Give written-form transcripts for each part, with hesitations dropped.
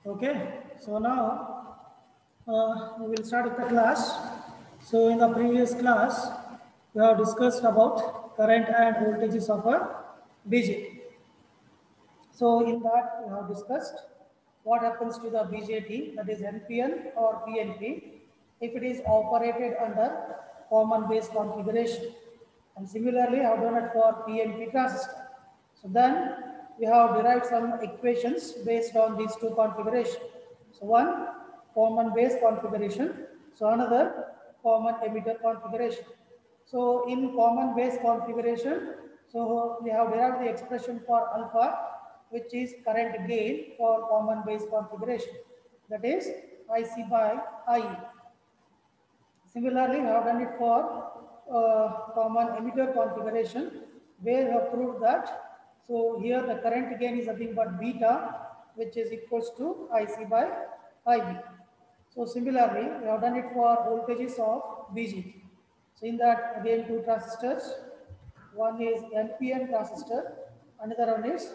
Okay, so now we will start with the class. So in the previous class, we have discussed about current and voltages of a BJT. So in that we have discussed what happens to the BJT, that is NPN or PNP, if it is operated under common base configuration. And similarly, I have done it for PNP transistor. So then we have derived some equations based on these two configurations. So one common base configuration, so another common emitter configuration. So in common base configuration, so we have derived the expression for alpha, which is current gain for common base configuration, that is IC by IE. Similarly, we have done it for common emitter configuration, where we have proved that, so here the current gain is nothing but beta, which is equals to IC by IB. So similarly, we have done it for voltages of BJT. So in that, again, two transistors, one is NPN transistor, another one is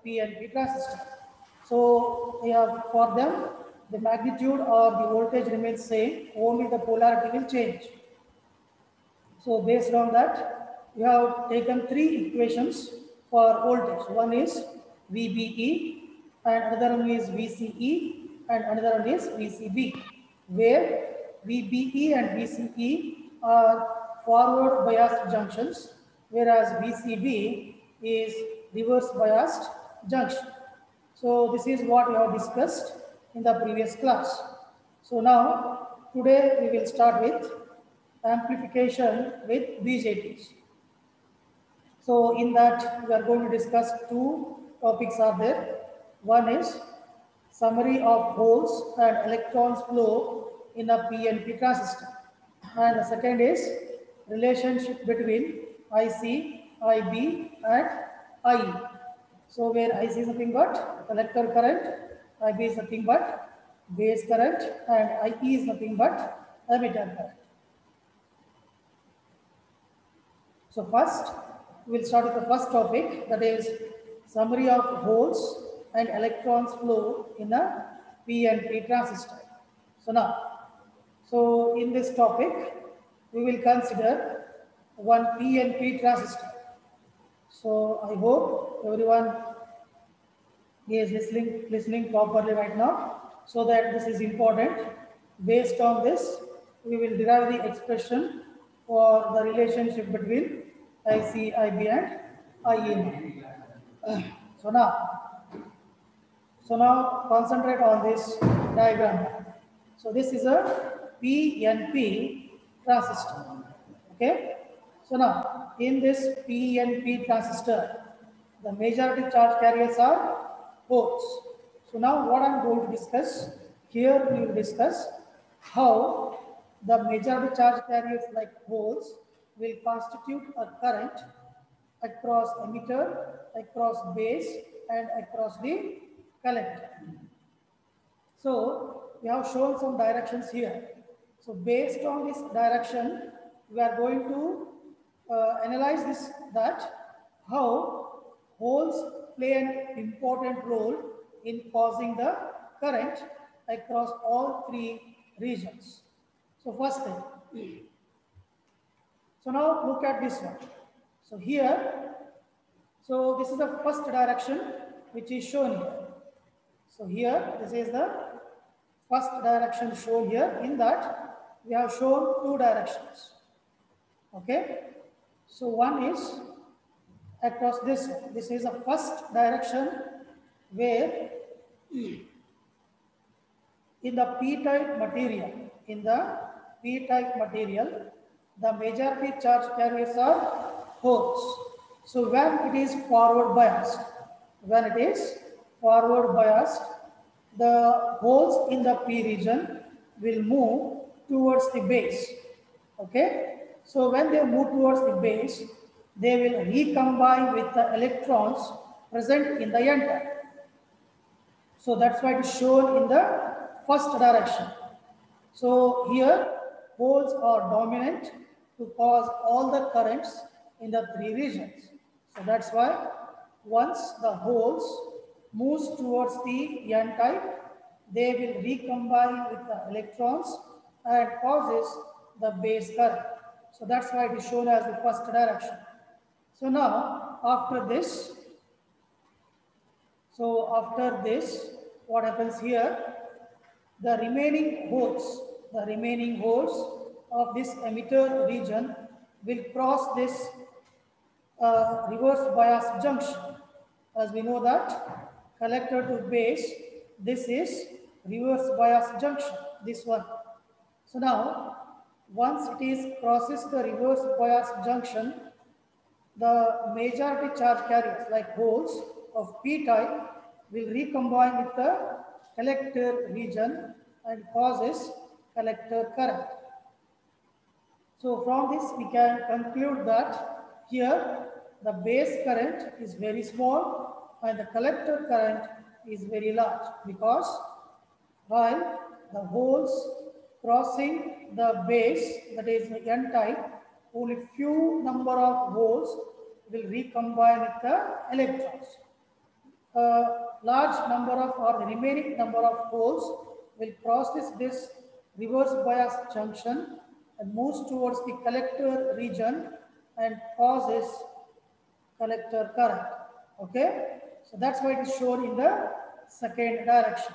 PNP transistor. So we have, for them, the magnitude or the voltage remains same, only the polarity will change. So based on that, we have taken three equations for voltage. One is VBE, and another one is VCE, and another one is VCB, where VBE and VCE are forward biased junctions, whereas VCB is reverse biased junction. So this is what we have discussed in the previous class. So now, today we will start with amplification with BJTs. So in that we are going to discuss two topics are there. One is summary of holes and electrons flow in a PNP transistor. And the second is relationship between IC, IB and IE. So where IC is nothing but collector current, IB is nothing but base current, and IE is nothing but emitter current. So first, we will start with the first topic, that is summary of holes and electrons flow in a PNP transistor. So now, so in this topic, we will consider one PNP transistor. So I hope everyone is listening properly right now, so that this is important. Based on this, we will derive the expression for the relationship between IC, IB and IE. So now concentrate on this diagram. So this is a PNP transistor. Okay. So now in this PNP transistor, the majority charge carriers are holes. So now what I'm going to discuss here, we will discuss how the majority charge carriers like holes will constitute a current across emitter, across base, and across the collector. So we have shown some directions here. So based on this direction, we are going to analyze this, that how holes play an important role in causing the current across all three regions. So first thing. So now look at this one. So here, so this is the first direction which is shown here. So here, this is the first direction shown here. In that, we have shown two directions. Okay. So one is across this one. This is the first direction where in the p-type material, the majority charge carriers are holes. So when it is forward biased, the holes in the P region will move towards the base. Okay. So when they move towards the base, they will recombine with the electrons present in the n-type. So that's why it is shown in the first direction. So here holes are dominant to cause all the currents in the three regions. So that's why once the holes moves towards the n-type, they will recombine with the electrons and causes the base current. So that's why it is shown as the first direction. So now after this, what happens here? The remaining holes of this emitter region will cross this reverse bias junction. As we know that collector to base, this is reverse bias junction, this one. So now, once it is crosses the reverse bias junction, the majority charge carriers like holes of p-type will recombine with the collector region and causes collector current. So from this we can conclude that here the base current is very small and the collector current is very large, because while the holes crossing the base, that is the n-type, only few number of holes will recombine with the electrons. A large number of, or the remaining number of holes will cross this reverse bias junction and moves towards the collector region and causes collector current. Okay, so that's why it is shown in the second direction.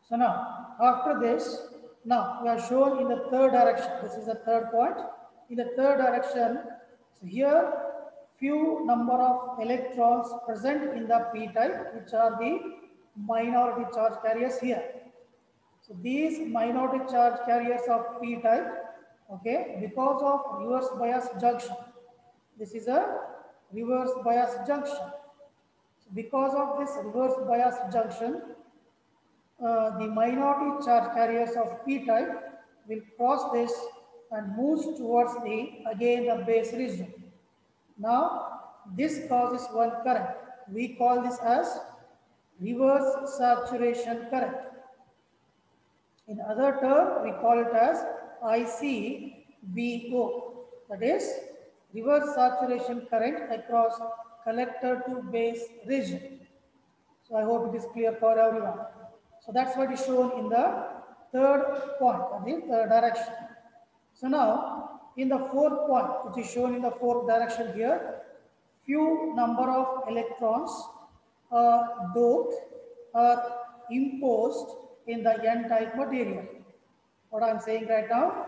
So now, after this, now we are shown in the third direction. This is the third point. In the third direction, so here few number of electrons present in the p-type, which are the minority charge carriers here. So these minority charge carriers of p-type, okay, because of reverse bias junction. This is a reverse bias junction. So because of this reverse bias junction, the minority charge carriers of p-type will cross this and moves towards the base region. Now this causes one current. We call this as reverse saturation current. In other term, we call it as ICBO. That is reverse saturation current across collector to base region. So I hope it is clear for everyone. So that's what is shown in the third point, the third direction. So now, in the fourth point, which is shown in the fourth direction here, few number of electrons are doped or imposed in the n-type material. What I am saying right now,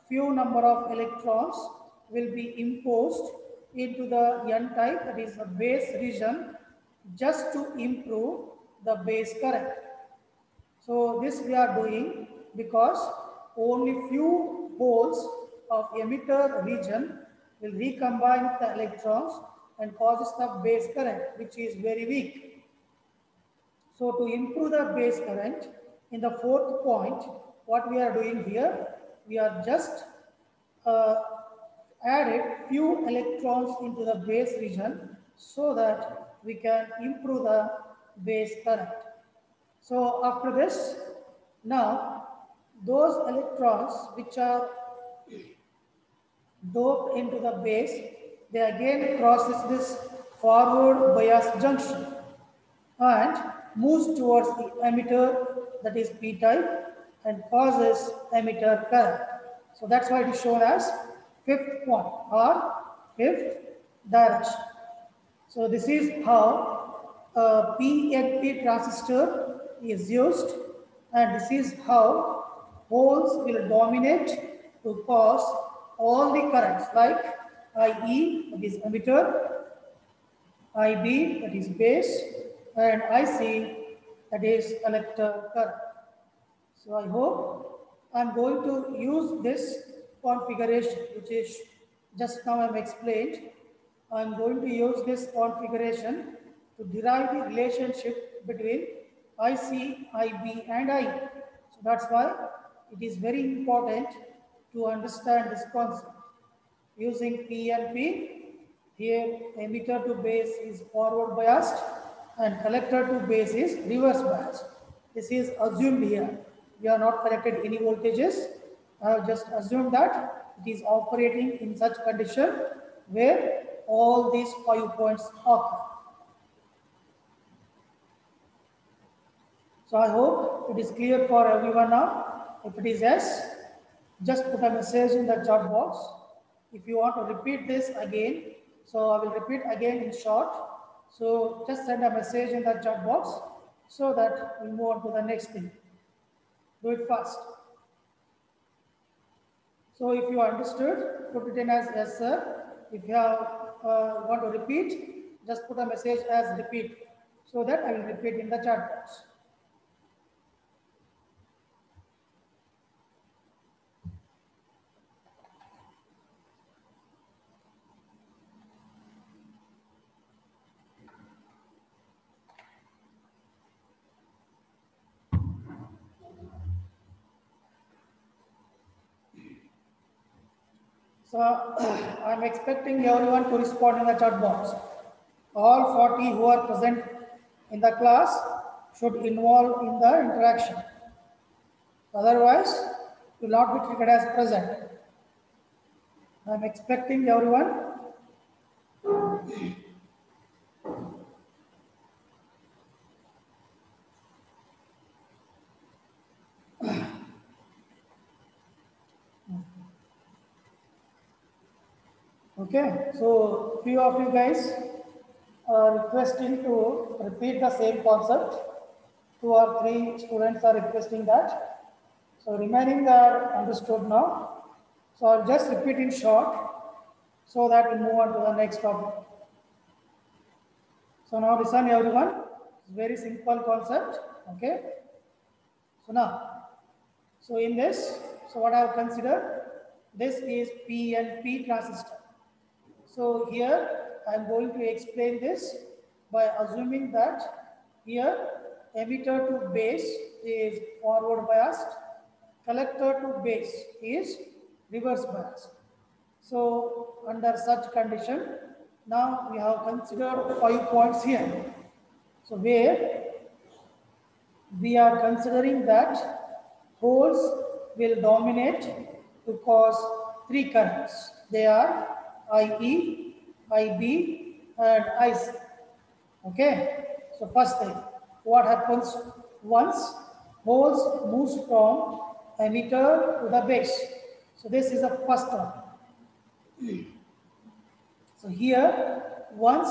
few number of electrons will be imposed into the n-type, that is the base region, just to improve the base current. So this we are doing because only few holes of emitter region will recombine with the electrons and causes the base current, which is very weak. So to improve the base current, in the fourth point, what we are doing here, we are just added few electrons into the base region so that we can improve the base current. So after this, now those electrons which are doped into the base, they again crosses this forward bias junction and moves towards the emitter, that is p-type, and causes emitter current. So that's why it is shown as fifth point or fifth direction. So this is how a PNP transistor is used, and this is how holes will dominate to cause all the currents like IE, that is emitter, IB, that is base, and IC, that is collector current. So I hope I'm going to use this configuration, which is just now I'm explained. I'm going to use this configuration to derive the relationship between IC, IB, and IE. So that's why it is very important to understand this concept. Using PNP, here emitter to base is forward biased and collector to base is reverse biased. This is assumed here. We are not connected any voltages. I have just assumed that it is operating in such condition where all these 5 points occur. So I hope it is clear for everyone now. If it is yes, just put a message in the chat box. If you want to repeat this again, so I will repeat again in short. So just send a message in the chat box so that we move on to the next thing. Do it fast. So if you understood, put it in as yes, sir. If you have, want to repeat, just put a message as repeat so that I will repeat in the chat box. So I'm expecting everyone to respond in the chat box. All 40 who are present in the class should involve in the interaction. Otherwise, you will not be treated as present. I'm expecting everyone. Okay, so few of you guys are requesting to repeat the same concept. 2 or 3 students are requesting that. So remaining are understood now. So I'll just repeat in short so that we move on to the next topic. So now listen everyone, it's very simple concept, okay? So now, so in this, so what I have considered, this is PNP transistor. So here I am going to explain this by assuming that here emitter to base is forward biased, collector to base is reverse biased. So under such condition, now we have considered 5 points here. So where we are considering that holes will dominate to cause 3 currents. They are IE, IB and IC. Okay. So first thing, what happens once holes moves from emitter to the base. So this is the first one. So here, once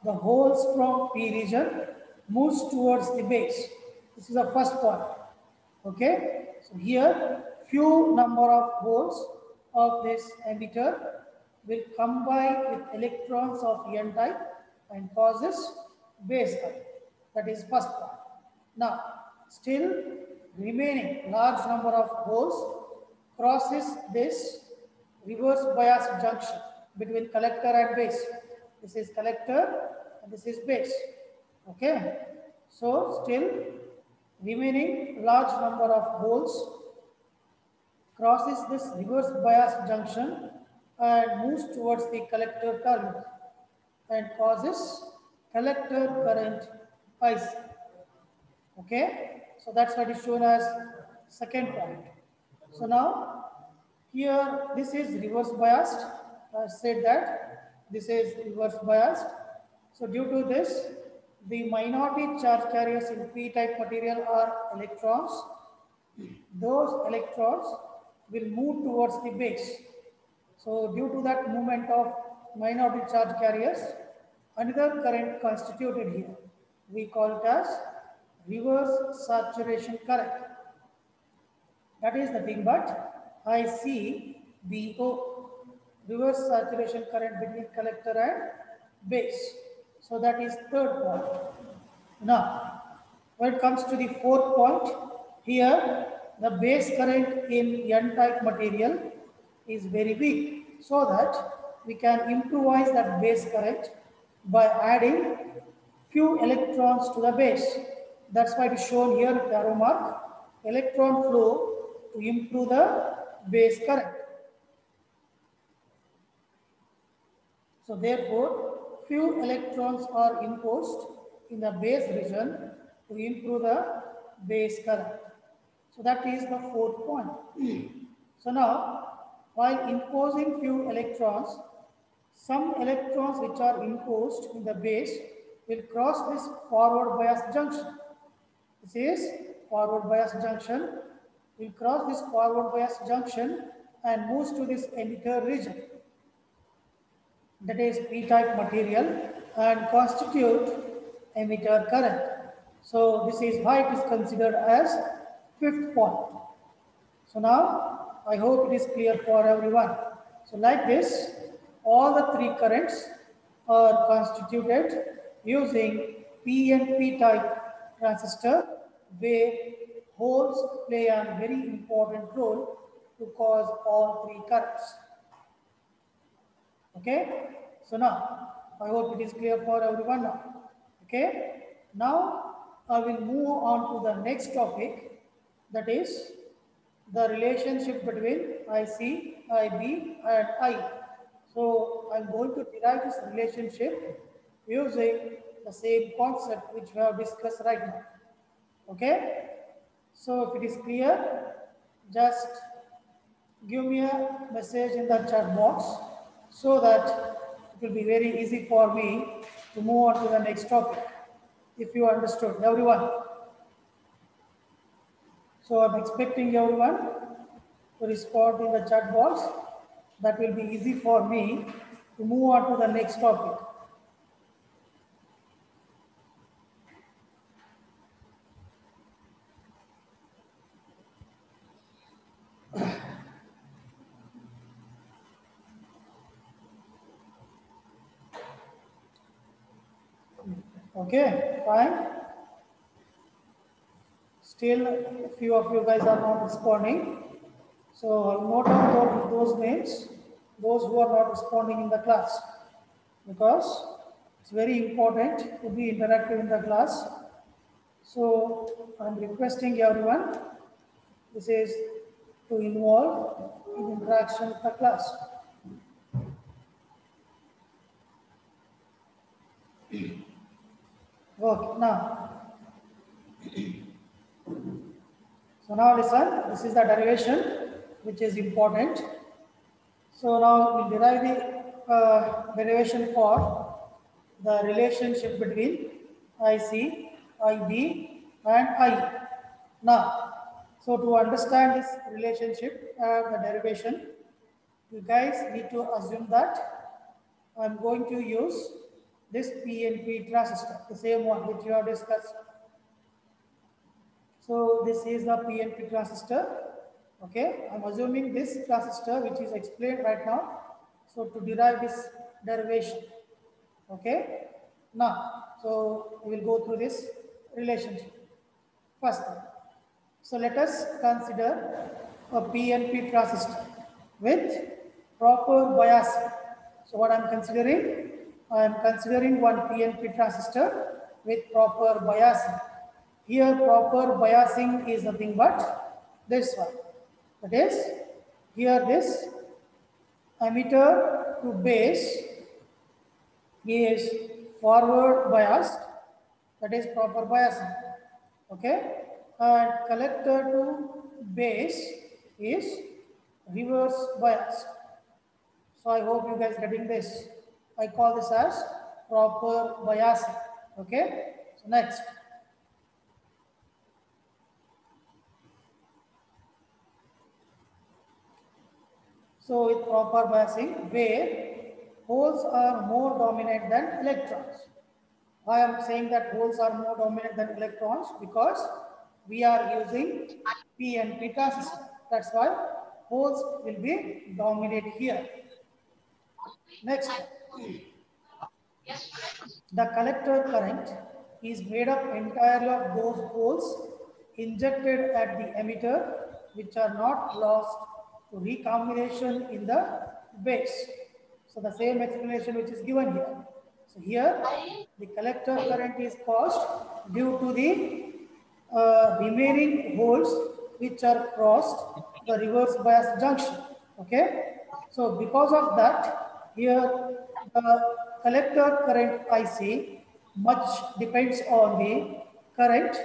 the holes from P region moves towards the base, this is the first point. Okay, so here few number of holes of this emitter will combine with electrons of N type and causes base current. That is first point. Now, still remaining large number of holes crosses this reverse bias junction between collector and base. This is collector and this is base. Okay. So still remaining large number of holes crosses this reverse bias junction and moves towards the collector terminal and causes collector current IC. Okay. So that's what is shown as second point. So now here this is reverse biased. I said that this is reverse biased. So due to this, the minority charge carriers in p-type material are electrons. Those electrons will move towards the base. So due to that movement of minority charge carriers, another current constituted here. We call it as reverse saturation current. That is nothing but ICBO, reverse saturation current between collector and base. So that is third point. Now, when it comes to the fourth point, here the base current in N-type material is very weak, so that we can improvise that base current by adding few electrons to the base. That's why it is shown here with the arrow mark, electron flow to improve the base current. So therefore, few electrons are imposed in the base region to improve the base current. So that is the fourth point. So now, while imposing few electrons, some electrons which are imposed in the base will cross this forward bias junction. This is forward bias junction. Will cross this forward bias junction and moves to this emitter region, that is p-type material, and constitute emitter current. So this is why it is considered as fifth point. So now I hope it is clear for everyone. So like this, all the three currents are constituted using PNP type transistor, where holes play a very important role to cause all three currents. Okay, so now I hope it is clear for everyone now. Okay, now I will move on to the next topic, that is the relationship between IC, IB, and I. So I'm going to derive this relationship using the same concept which we have discussed right now. Okay, so if it is clear, just give me a message in the chat box so that it will be very easy for me to move on to the next topic, if you understood, everyone. So I'm expecting everyone to respond in the chat box. That will be easy for me to move on to the next topic. Okay, fine. Still, a few of you guys are not responding. So I'll note down those names, those who are not responding in the class, because it's very important to be interactive in the class. So I'm requesting everyone, this is to involve in interaction with the class. Okay, now. So now listen, this is the derivation which is important. So now we'll derive the derivation for the relationship between IC, IB, and I. Now, so to understand this relationship and the derivation, you guys need to assume that I'm going to use this PNP transistor, the same one which you have discussed. So this is the PNP transistor. Okay, I'm assuming this transistor which is explained right now. So to derive this derivation. Okay, now so we will go through this relationship first. So let us consider a PNP transistor with proper biasing. So what I'm considering? I'm considering one PNP transistor with proper biasing. Here proper biasing is nothing but this one. That is, here this emitter to base is forward biased, that is proper biasing. Okay, and collector to base is reverse biased. So I hope you guys getting this. I call this as proper biasing. Okay, so next. So with proper biasing, where holes are more dominant than electrons. Why I am saying that holes are more dominant than electrons? Because we are using PNP transistor. That's why holes will be dominant here. Next, the collector current is made up entirely of those holes injected at the emitter, which are not lost to recombination in the base. So the same explanation which is given here. So here the collector current is caused due to the remaining holes which are crossed the reverse bias junction. Okay, so because of that, here the collector current IC much depends on the current,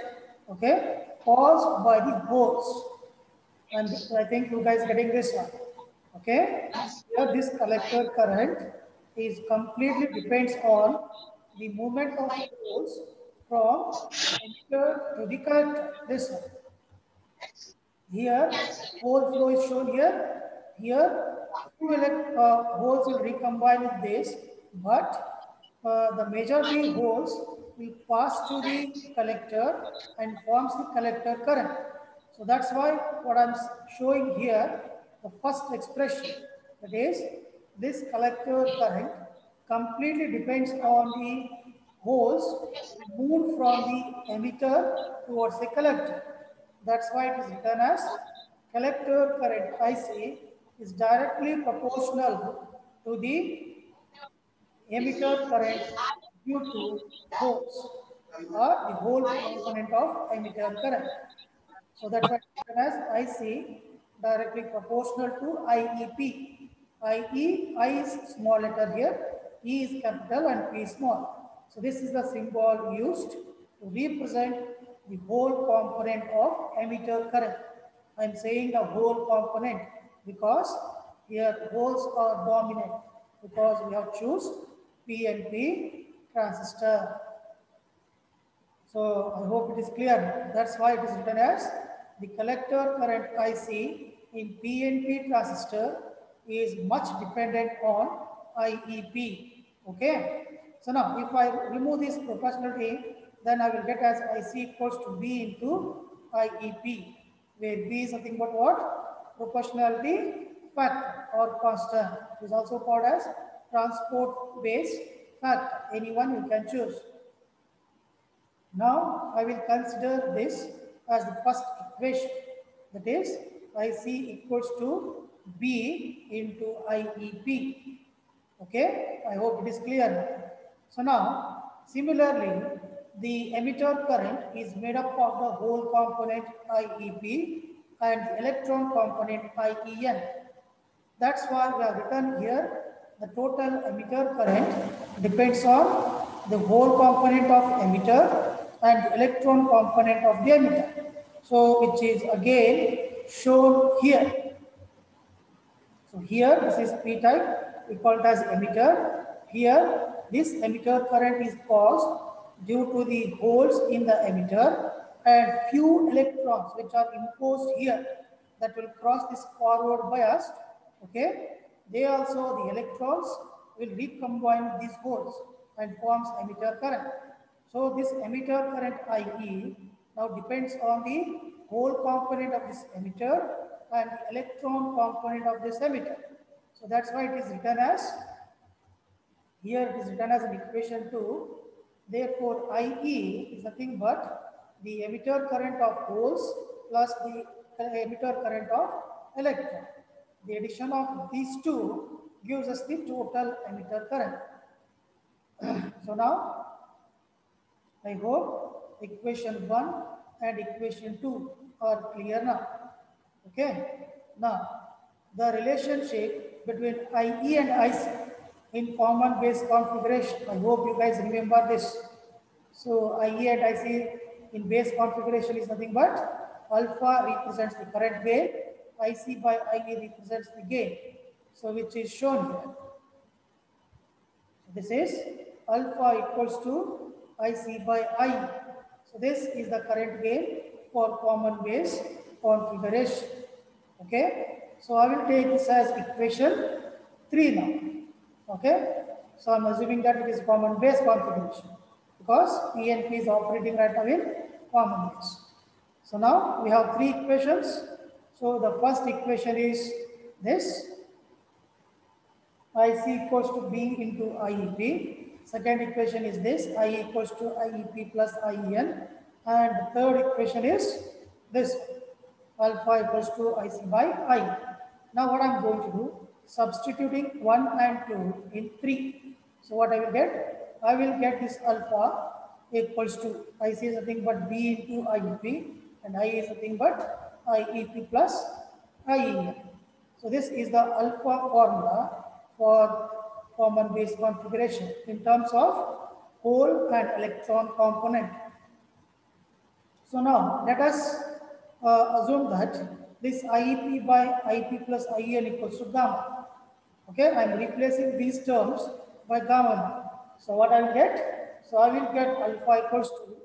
okay, caused by the holes. And I think you guys getting this one. Okay, here this collector current is completely depends on the movement of holes from emitter to the collector. This one. Here, hole flow is shown here. Here, few holes will recombine with this, but the majority holes will pass to the collector and forms the collector current. So that's why what I'm showing here, the first expression, that is, this collector current completely depends on the holes moved from the emitter towards the collector. That's why it is written as collector current IC is directly proportional to the emitter current due to holes or the hole component of emitter current. So that's why it's written as IC directly proportional to IEP. I is small letter here, E is capital and P is small. So this is the symbol used to represent the whole component of emitter current. I am saying the whole component because here holes are dominant because we have choose PNP transistor. So I hope it is clear. That's why it is written as the collector current IC in PNP transistor is much dependent on IEP. Okay. So now if I remove this proportionality, then I will get as IC equals to B into IEP, where B is nothing but what? Proportionality factor or constant. It is also called as transport based factor. Anyone you can choose. Now I will consider this as the first equation, that is IC equals to B into IEP. Okay, I hope it is clear. So now similarly, the emitter current is made up of the hole component IEP and the electron component IEN. That's why we have written here the total emitter current depends on the hole component of emitter and the electron component of the emitter. So which is again shown here. So here this is P type, we call it as emitter. Here this emitter current is caused due to the holes in the emitter and few electrons which are imposed here that will cross this forward bias. Okay, they also, the electrons will recombine with these holes and forms emitter current. So this emitter current IE now depends on the hole component of this emitter and the electron component of this emitter. So that's why it is written as, here it is written as an equation 2. Therefore, IE is nothing but the emitter current of holes plus the emitter current of electron. The addition of these two gives us the total emitter current. So now, I hope equation 1 and equation 2 are clear now. Okay. Now, the relationship between IE and IC in common base configuration. I hope you guys remember this. So IE and IC in base configuration is nothing but alpha represents the current gain, IC by IE represents the gain. So which is shown here. This is alpha equals to IC by I. So this is the current gain for common base configuration. Okay. So I will take this as equation 3 now. Okay. So I'm assuming that it is common base configuration because PNP is operating right now in common base. So now we have 3 equations. So the first equation is this. IC equals to B into IEP. Second equation is this, I equals to IEP plus IEN. And the third equation is this, alpha equals to IC by I. Now what I'm going to do, substituting 1 and 2 in 3. So what I will get? I will get this alpha equals to, IC is nothing but B into IEP and I is nothing but IEP plus IEN. So this is the alpha formula for common base configuration in terms of hole and electron component. So now let us assume that this IEP by IEP plus IEN equals to gamma. Okay, I am replacing these terms by gamma. So what I will get? So I will get alpha equals to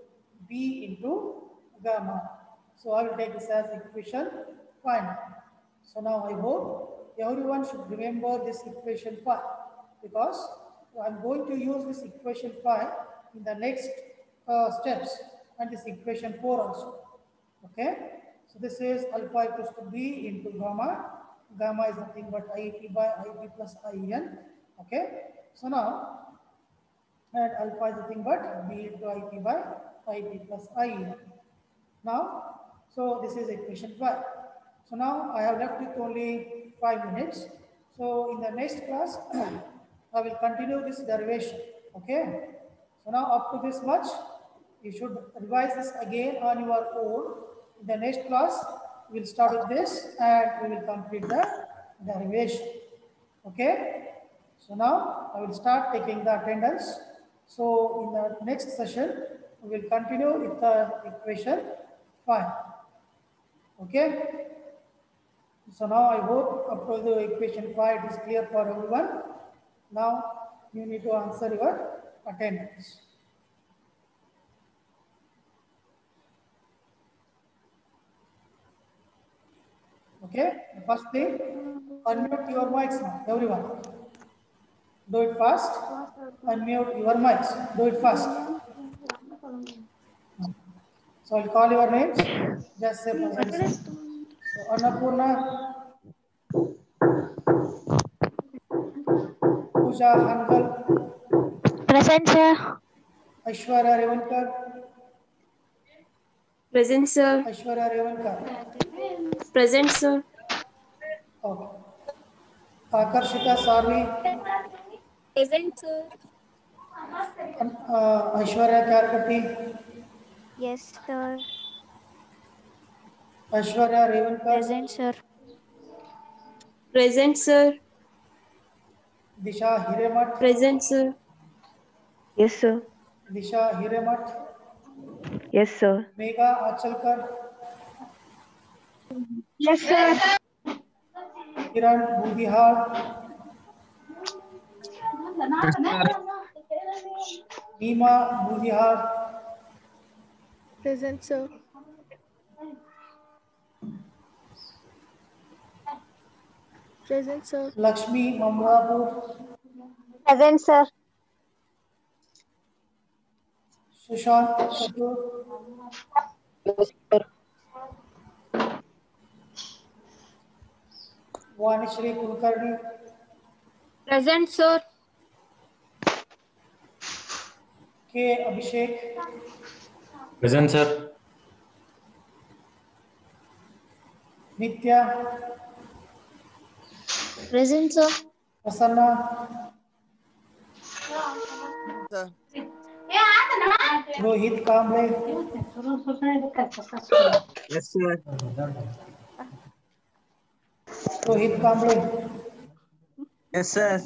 B into gamma. So I will take this as equation 5. So now I hope everyone should remember this equation 5 because I'm going to use this equation 5 in the next steps and this equation 4 also. Okay. So this is alpha equals to B into gamma. Gamma is nothing but IT by IT plus IN. Okay. So now and alpha is nothing but B into IT by IT plus IN. Now, so this is equation 5. So now I have left with only 5 minutes. So in the next class, I will continue this derivation. Okay. So now up to this much, you should revise this again on your own. In the next class, we will start with this and we will complete the derivation. Okay. So now I will start taking the attendance. So in the next session, we will continue with the equation 5. Okay. So now I hope up to the equation 5 it is clear for everyone. Now you need to answer your attendance. Okay. First thing, unmute your mics now, everyone. Do it fast. Unmute your mics. Do it fast. So I'll call your names. Just say present. So Annapurna, Pooja Hankal, Present, sir. Aishwarya Revankar, Present, sir. Aishwarya Revankar. Present, sir. Okay. Akarshita Sarvi, Present, sir. Aishwarya Karkati, Yes, sir. Aishwarya Revankar, Present, sir. Present, sir. Disha Hiremat, Present, sir. Yes, sir. Disha Hiremat, Yes, sir. Megha Achalkar, Yes, sir. Kiran Budihar, Nima Budihar, Present, sir. Present, sir. Lakshmi Mamrapur, Present, sir. Sushant Kapoor, Vanishri Kulkarni, Present, sir. K. Abhishek, Present, sir. Nitya, Present, sir. Prasanna, Rohit Kamble, Yes, sir. Rohit Kamble, Yes, sir.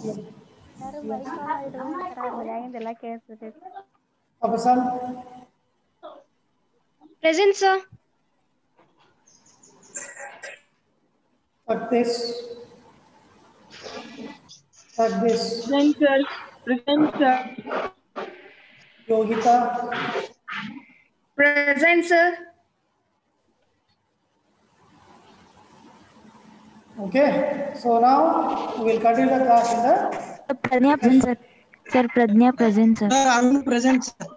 Abasam, Present, sir. Practice, Practice, Present, sir. Present, sir. Yogita, Present, sir. okay. So now we will continue the class in the Pradnya present, sir. Sir, Pradnya present, sir. Sir, I'm present, sir.